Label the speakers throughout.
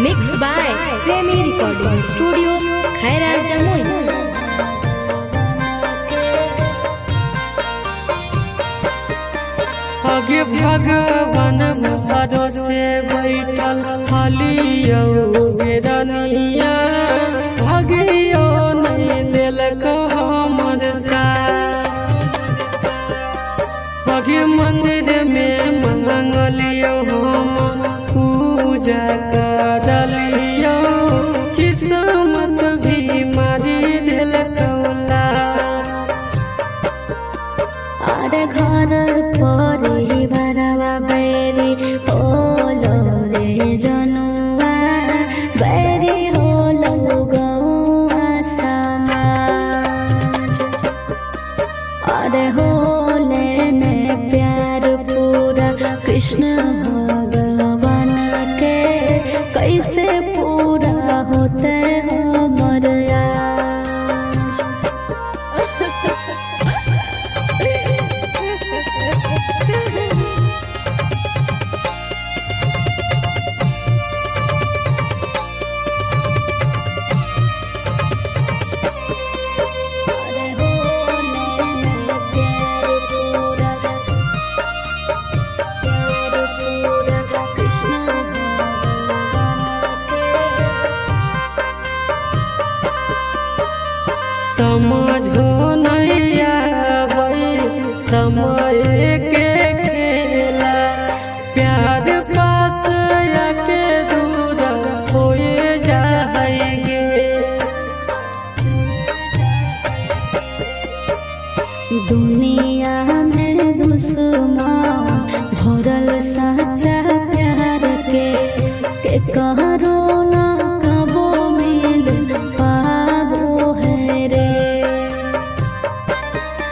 Speaker 1: Mix by प्रेमी recording studio खैरा जमुई।
Speaker 2: आगे भगवान भरोसे बैठल हलियो बेरनिया भागियो नहीं दिलक हमर साथ। आगे मंदिर में मंगलियो हम पूजा करलियो किस्मत भी मारी दिलक
Speaker 3: अरे घर परिवारवा बैरी होलो रे जनुआ बैरी होलो गौआ समाज। अरे होले ने प्यार पूरा कृष्ण भगवान के कैसे पूरा होते हमर आज।
Speaker 2: समझो नहीं आवे समय के खेला प्यार पास आके दूर हो जाएंगे।
Speaker 3: दुनिया में दुश्मन भरल सच्चा प्यार के करो ना कबो मिल पाबो है रे।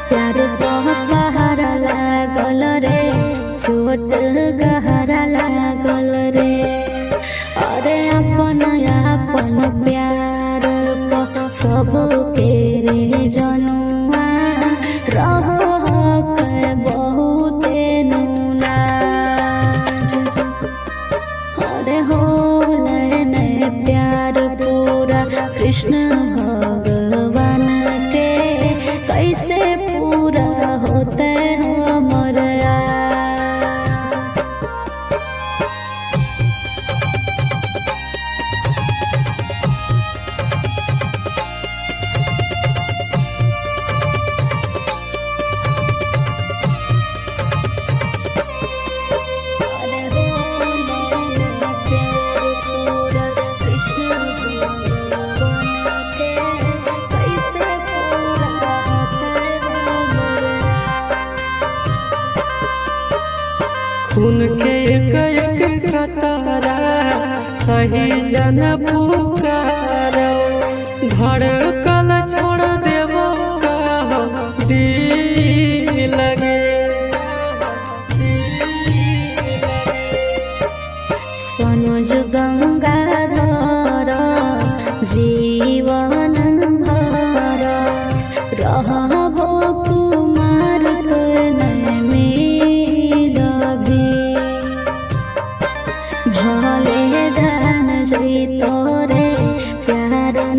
Speaker 3: प्यार पहाड़ लागल रे छोट गहरा लागल रे। अरे अपन अपन प्यार सबके रे जनुआ रहो के बहुते नुनाज। अरे होले ने प्यार पूरा कृष्ण भगवान के कैसे पूरा होते हमर आज।
Speaker 2: खून के एक एक कतरा सही जन पुकारो धड़कन छोड़ देवो कहो दिल लगे।
Speaker 3: सनोज गंगाधर जीवन भर रहबो कुमार भले जान जई तोरे प्यार न